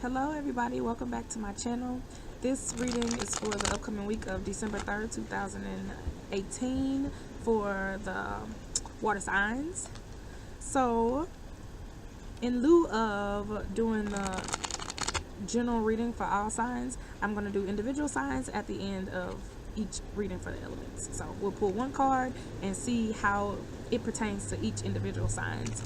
Hello everybody, welcome back to my channel. This reading is for the upcoming week of December 3rd, 2018 for the water signs. So, in lieu of doing the general reading for all signs, I'm going to do individual signs at the end of each reading for the elements. So, we'll pull one card and see how it pertains to each individual sign's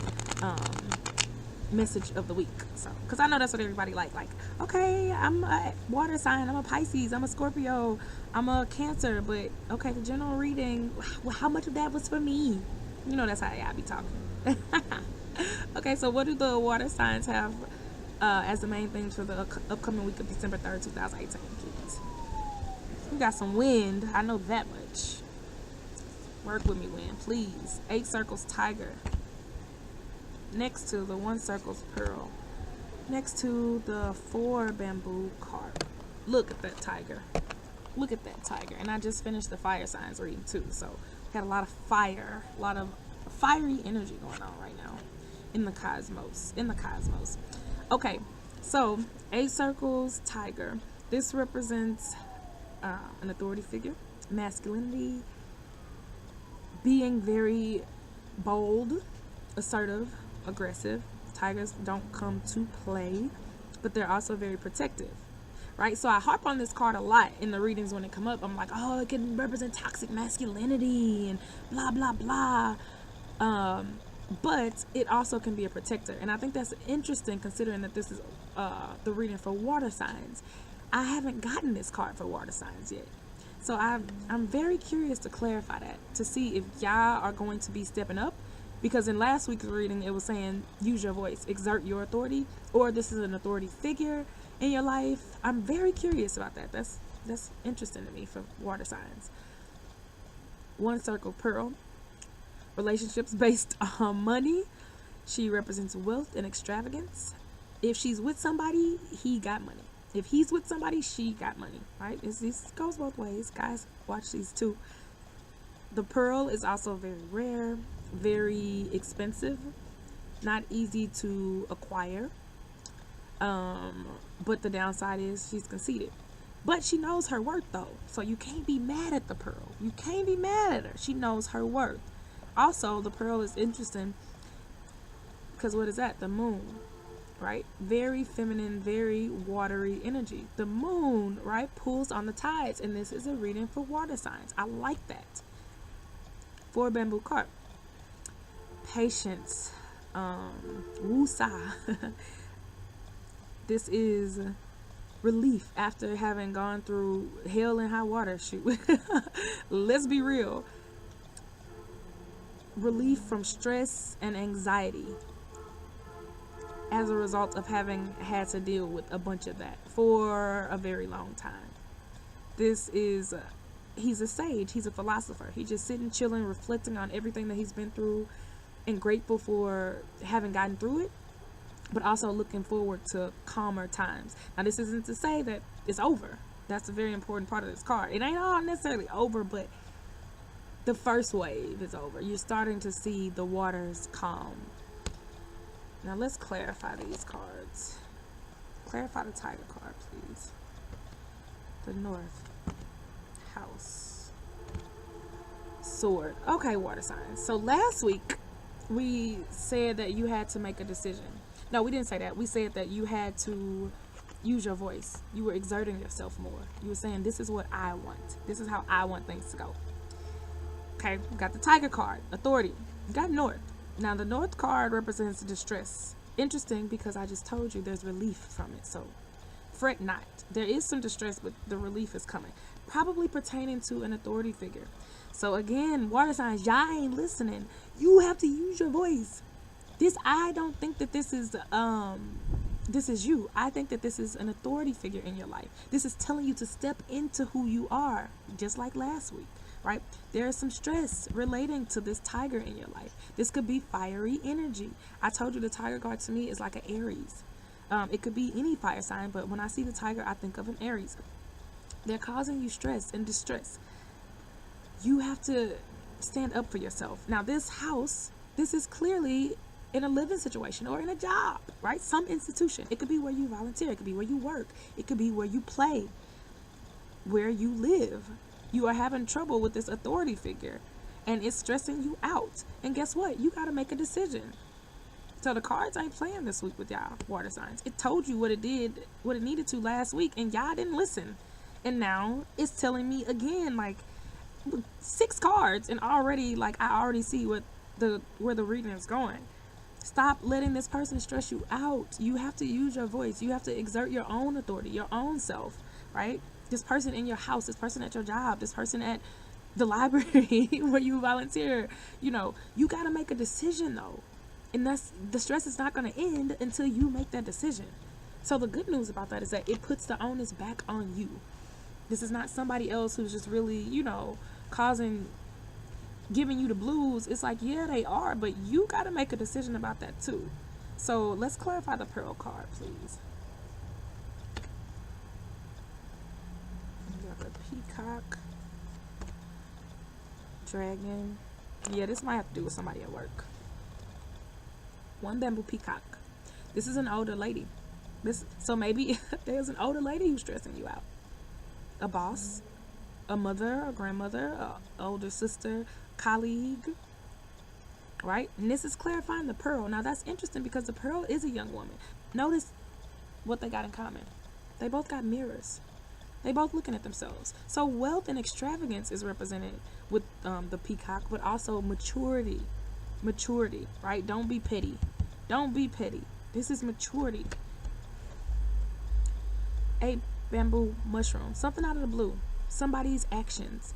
message of the week. So because I know that's what everybody like okay, I'm a water sign, I'm a Pisces, I'm a Scorpio, I'm a Cancer, but okay, the general reading, how much of that was for me? You know, that's how I be talking. Okay, so what do the water signs have as the main things for the upcoming week of December 3rd, 2018, kids? We got some wind, I know that much. Work with me, wind, please. 8 circles, tiger. Next to the 1 circle's pearl. Next to the 4 bamboo carp. Look at that tiger. Look at that tiger. And I just finished the fire signs reading too. So got a lot of fire, a lot of fiery energy going on right now in the cosmos. Okay, so 8 circles, tiger. This represents an authority figure, masculinity, being very bold, assertive, aggressive. Tigers don't come to play, but they're also very protective, right? So I harp on this card a lot in the readings when it come up. I'm like, oh, it can represent toxic masculinity and blah blah blah, but it also can be a protector, and I think that's interesting considering that this is the reading for water signs. I haven't gotten this card for water signs yet, so I'm very curious to clarify that, to see if y'all are going to be stepping up. Because in last week's reading, it was saying, use your voice, exert your authority, or this is an authority figure in your life. I'm very curious about that. That's interesting to me for water signs. 1 circle, pearl. Relationships based on money. She represents wealth and extravagance. If she's with somebody, he got money. If he's with somebody, she got money, right? This goes both ways. Guys, watch these too. The pearl is also very rare, very expensive, not easy to acquire, but the downside is she's conceited, but she knows her worth though, so you can't be mad at the pearl. You can't be mad at her. She knows her worth. Also, the pearl is interesting because what is that? The moon, right? Very feminine, very watery energy. The moon, right, pulls on the tides, and this is a reading for water signs. I like that. 4 bamboo carp. Patience, woosah. This is relief after having gone through hell and high water. Shoot, let's be real. Relief from stress and anxiety as a result of having had to deal with a bunch of that for a very long time. This is he's a sage, he's a philosopher. He's just sitting, chilling, reflecting on everything that he's been through and grateful for having gotten through it, but also looking forward to calmer times. Now, this isn't to say that it's over. That's a very important part of this card. It ain't all necessarily over, but the first wave is over. You're starting to see the waters calm. Now, let's clarify these cards. Clarify the tiger card, please. The North. House. Sword. Okay, water signs. So last week we said that you had to make a decision. No, we didn't say that. We said that you had to use your voice. You were exerting yourself more. You were saying, this is what I want. This is how I want things to go. Okay, we got the tiger card, authority. You got North. Now the North card represents distress. Interesting, because I just told you there's relief from it. So fret not. There is some distress, but the relief is coming. Probably pertaining to an authority figure. So again, water signs, y'all ain't listening. You have to use your voice. I don't think that this is you. I think that this is an authority figure in your life. This is telling you to step into who you are, just like last week, right? There is some stress relating to this tiger in your life. This could be fiery energy. I told you the tiger card to me is like an Aries. It could be any fire sign, but when I see the tiger, I think of an Aries. They're causing you stress and distress. You have to stand up for yourself. Now, this house, this is clearly in a living situation or in a job, right? Some institution. It could be where you volunteer. It could be where you work. It could be where you play, where you live. You are having trouble with this authority figure and it's stressing you out. And guess what? You got to make a decision. So the cards ain't playing this week with y'all, water signs. It told you what it did, what it needed to last week, and y'all didn't listen. And now it's telling me again, like 6 cards, and already, like, I already see where the reading is going. Stop letting this person stress you out. You have to use your voice. You have to exert your own authority, your own self, right? This person in your house, this person at your job, this person at the library where you volunteer, you got to make a decision though. And that's, the stress is not going to end until you make that decision. So the good news about that is that it puts the onus back on you. This is not somebody else who's just really, giving you the blues. It's like, yeah, they are, but you got to make a decision about that too. So let's clarify the Pearl card, please. We got the Peacock, Dragon. Yeah, this might have to do with somebody at work. 1 Bamboo Peacock. This is an older lady. So maybe there's an older lady who's stressing you out. A boss, a mother, a grandmother, a older sister, colleague, right? And this is clarifying the Pearl. Now that's interesting because the Pearl is a young woman. Notice what they got in common. They both got mirrors. They both looking at themselves. So wealth and extravagance is represented with the Peacock, but also maturity, right? Don't be petty. This is maturity. A bamboo mushroom, something out of the blue. Somebody's actions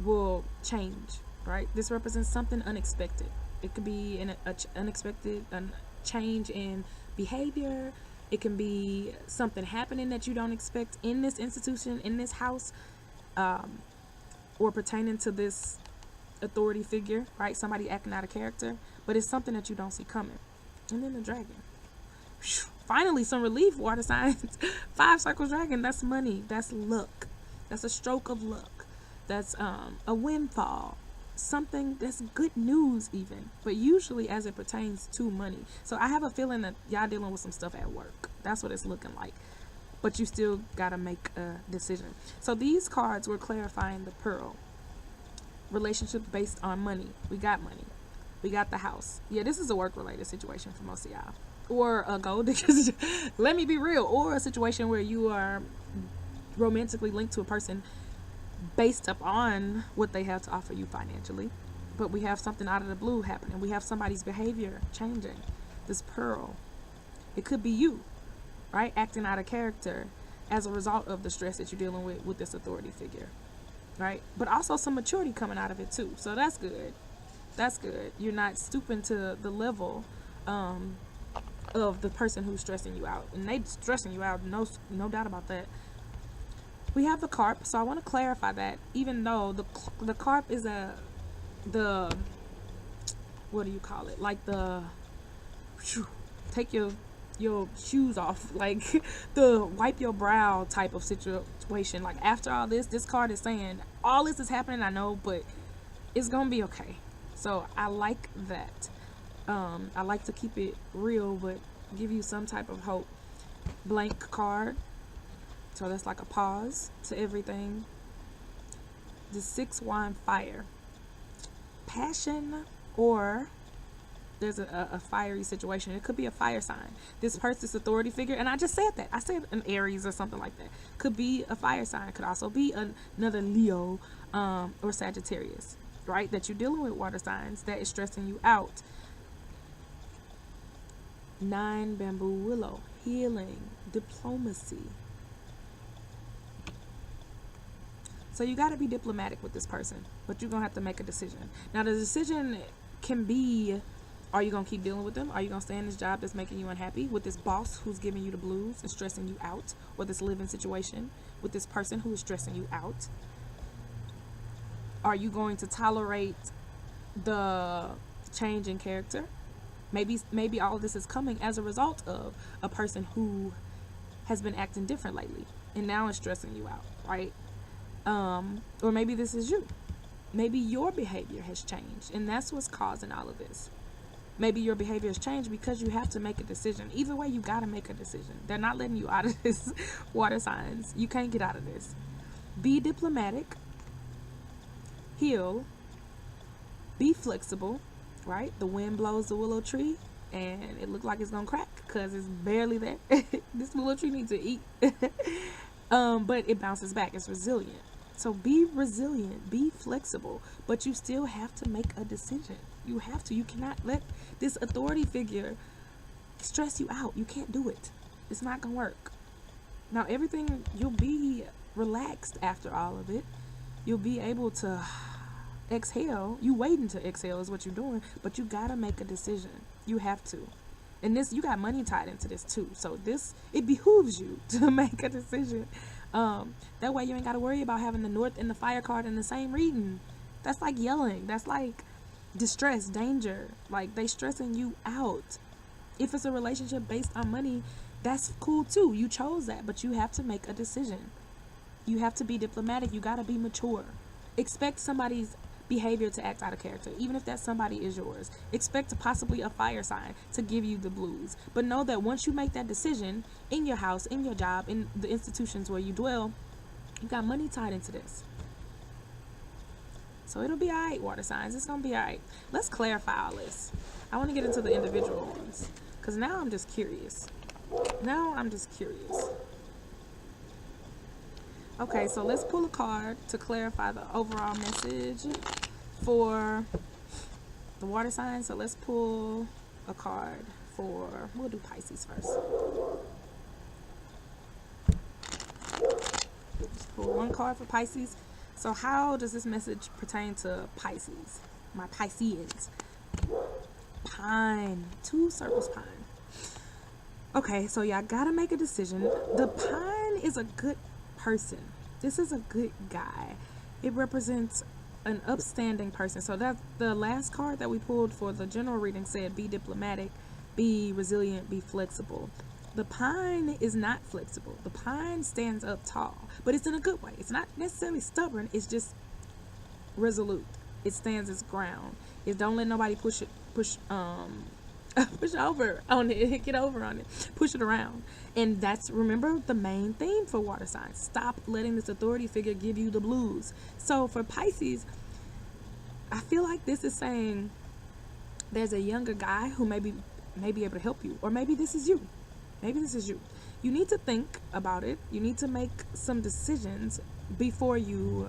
will change, right? This represents something unexpected. It could be an unexpected change in behavior. It can be something happening that you don't expect in this institution, in this house, or pertaining to this authority figure, right? Somebody acting out of character, but it's something that you don't see coming. And then the dragon. Finally, some relief, water signs. 5 circles dragon. That's money. That's luck. That's a stroke of luck. That's a windfall. Something that's good news even, but usually as it pertains to money. So I have a feeling that y'all dealing with some stuff at work. That's what it's looking like. But you still gotta make a decision. So these cards were clarifying the Pearl. Relationships based on money. We got money. We got the house. Yeah, this is a work-related situation for most of y'all. Or a gold digger. Let me be real. Or a situation where you are romantically linked to a person based upon what they have to offer you financially. But we have something out of the blue happening. We have somebody's behavior changing. This Pearl. It could be you, right? Acting out of character as a result of the stress that you're dealing with this authority figure, right? But also some maturity coming out of it too. So that's good. That's good. You're not stooping to the level of the person who's stressing you out. And they stressing you out, no doubt about that. We have the carp, so I want to clarify that even though the carp is the what do you call it? Like the take your shoes off, like the wipe your brow type of situation. Like after all this card is saying all this is happening, I know, but it's gonna be okay. So I like that. I like to keep it real, but give you some type of hope. Blank card. So that's like a pause to everything. The 6 wand fire. Passion, or there's a fiery situation. It could be a fire sign. This person's authority figure, and I just said that. I said an Aries or something like that. Could be a fire sign. Could also be another Leo or Sagittarius, right? That you're dealing with water signs that is stressing you out. 9 bamboo willow. Healing. Diplomacy. So you got to be diplomatic with this person, but you're going to have to make a decision. Now, the decision can be, are you going to keep dealing with them? Are you going to stay in this job that's making you unhappy with this boss who's giving you the blues and stressing you out, or this living situation with this person who is stressing you out? Are you going to tolerate the change in character? Maybe all of this is coming as a result of a person who has been acting different lately and now is stressing you out, right? Or maybe this is you. Maybe your behavior has changed, and that's what's causing all of this. Maybe your behavior has changed because you have to make a decision. Either way, you got to make a decision. They're not letting you out of this, water signs. You can't get out of this. Be diplomatic. Heal. Be flexible, right? The wind blows the willow tree and it looked like it's gonna crack because it's barely there. This willow tree needs to eat. But it bounces back. It's resilient. So be resilient, be flexible, but you still have to make a decision. You have to. You cannot let this authority figure stress you out. You can't do it. It's not gonna work. Now everything, you'll be relaxed after all of it. You'll be able to exhale. You waiting to exhale is what you're doing, but you gotta make a decision. You have to. And this, you got money tied into this too. So this, it behooves you to make a decision. That way you ain't gotta worry about having the North and the Fire card in the same reading. That's like yelling. That's like distress, danger. Like they stressing you out. If it's a relationship based on money, that's cool too. You chose that, but you have to make a decision. You have to be diplomatic. You gotta be mature. Expect somebody's behavior to act out of character, even if that somebody is yours. Expect possibly a fire sign to give you the blues, but know that once you make that decision in your house, in your job, in the institutions where you dwell, you got money tied into this. So it'll be all right, water signs. It's gonna be all right. Let's clarify all this. I want to get into the individual ones because now I'm just curious. Okay, so let's pull a card to clarify the overall message for the water sign. So let's pull a card for, we'll do Pisces first. Let's pull one card for Pisces. So how does this message pertain to Pisces? My Pisceans. Pine. 2 circles pine. Okay, so y'all gotta make a decision. The pine is a good person. This is a good guy. It represents an upstanding person. So that's the last card that we pulled for the general reading said be diplomatic, be resilient, be flexible. The pine is not flexible. The pine stands up tall, but it's in a good way. It's not necessarily stubborn. It's just resolute. It stands its ground. It don't let nobody push over on it, get over on it, push it around. And that's, remember, the main theme for water signs. Stop letting this authority figure give you the blues. So for Pisces, I feel like this is saying there's a younger guy who may be able to help you, or maybe this is you. You need to think about it. You need to make some decisions before you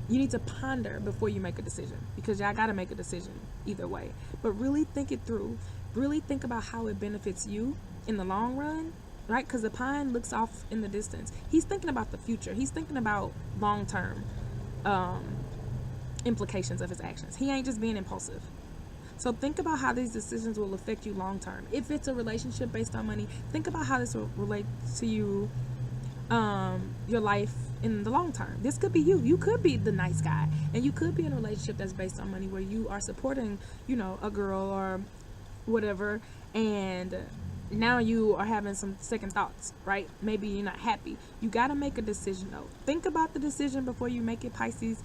need to ponder before you make a decision, because y'all got to make a decision either way. But really think it through. Really think about how it benefits you in the long run, right? Because the pine looks off in the distance. He's thinking about the future. He's thinking about long-term implications of his actions. He ain't just being impulsive. So think about how these decisions will affect you long-term. If it's a relationship based on money, think about how this will relate to you, your life in the long term. This could be you. You could be the nice guy, and you could be in a relationship that's based on money where you are supporting, a girl or whatever, and now you are having some second thoughts, right? Maybe you're not happy. You got to make a decision though. Think about the decision before you make it, Pisces.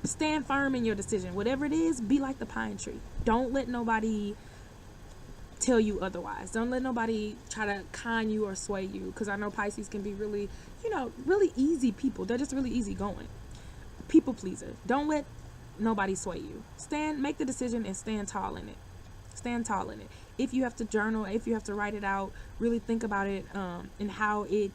Stand firm in your decision. Whatever it is, be like the pine tree. Don't let nobody tell you otherwise. Don't let nobody try to con you or sway you, because I know Pisces can be really, really easy people. They're just really easy going. People pleaser. Don't let nobody sway you. Make the decision and stand tall in it. Stand tall in it. If you have to journal, if you have to write it out, really think about it, and how it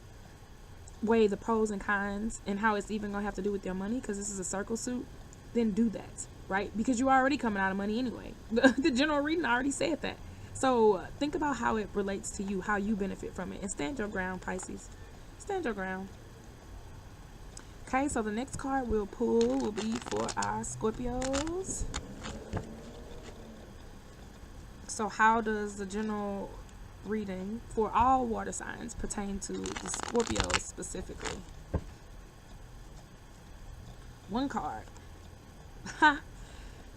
weigh the pros and cons, and how it's even gonna have to do with your money, because this is a circle suit. Then do that, right? Because you're already coming out of money anyway. The general reading already said that. So think about how it relates to you, how you benefit from it, and stand your ground, Pisces. Stand your ground. Okay, so the next card we'll pull will be for our Scorpios. So how does the general reading for all water signs pertain to the Scorpios specifically? One card.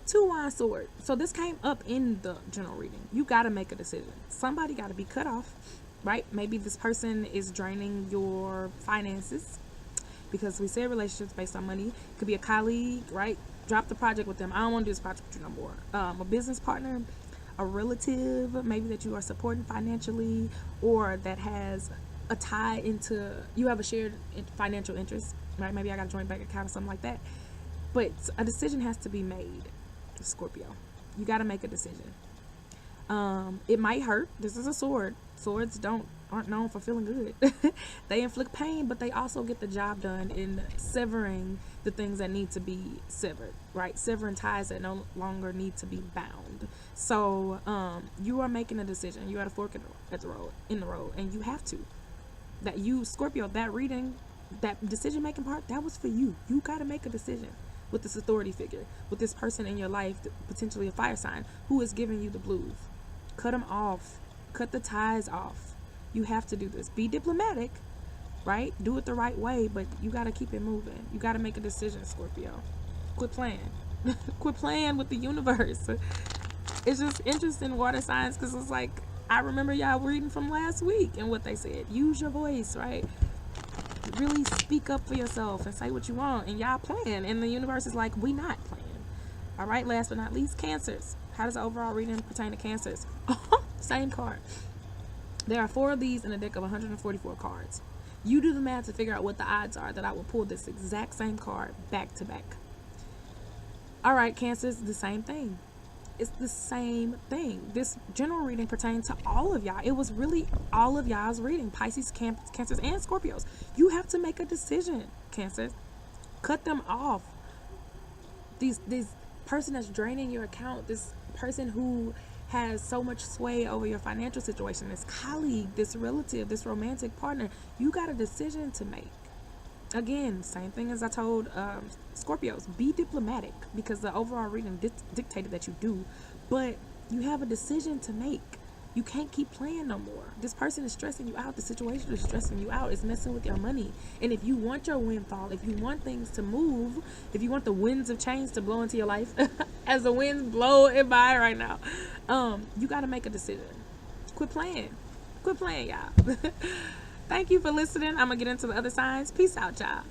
2 wine sword. So this came up in the general reading. You got to make a decision. Somebody got to be cut off, right? Maybe this person is draining your finances, because we say relationships based on money. Could be a colleague, right? Drop the project with them. I don't want to do this project with you no more. A business partner, a relative maybe that you are supporting financially, or that has a tie into, you have a shared financial interest, right? Maybe I got a joint bank account or something like that. But a decision has to be made, Scorpio. You got to make a decision. It might hurt. This is a sword. Swords aren't known for feeling good. They inflict pain, but they also get the job done in severing the things that need to be severed, right? Severing ties that no longer need to be bound. So you are making a decision. You're at a fork in the road, and you have to. That you, Scorpio, that reading, that decision making part, that was for you. You got to make a decision with this authority figure, with this person in your life, potentially a fire sign, who is giving you the blues. Cut them off. Cut the ties off. You have to do this. Be diplomatic, right? Do it the right way, but you got to keep it moving. You got to make a decision, Scorpio. Quit playing. Quit playing with the universe. It's just interesting, water signs, because it's like, I remember y'all reading from last week and what they said. Use your voice, right? Really speak up for yourself and say what you want, and y'all playing, and the universe is like, we not playing. All right, last but not least, Cancers. How does the overall reading pertain to Cancers? Same card. There are 4 of these in a deck of 144 cards. You do the math to figure out what the odds are that I will pull this exact same card back to back. All right, Cancers, the same thing. It's the same thing. This general reading pertains to all of y'all. It was really all of y'all's reading. Pisces, Cancers, and Scorpios. You have to make a decision, Cancers. Cut them off. These person that's draining your account, this person who has so much sway over your financial situation, this colleague, this relative, this romantic partner, you got a decision to make. Again, same thing as I told Scorpios. Be diplomatic, because the overall reading dictated that you do, but you have a decision to make. You can't keep playing no more. This person is stressing you out. The situation is stressing you out. It's messing with your money. And if you want your windfall, if you want things to move, if you want the winds of change to blow into your life, as the winds blow it by right now, you got to make a decision. Quit playing. Quit playing, y'all. Thank you for listening. I'm going to get into the other signs. Peace out, y'all.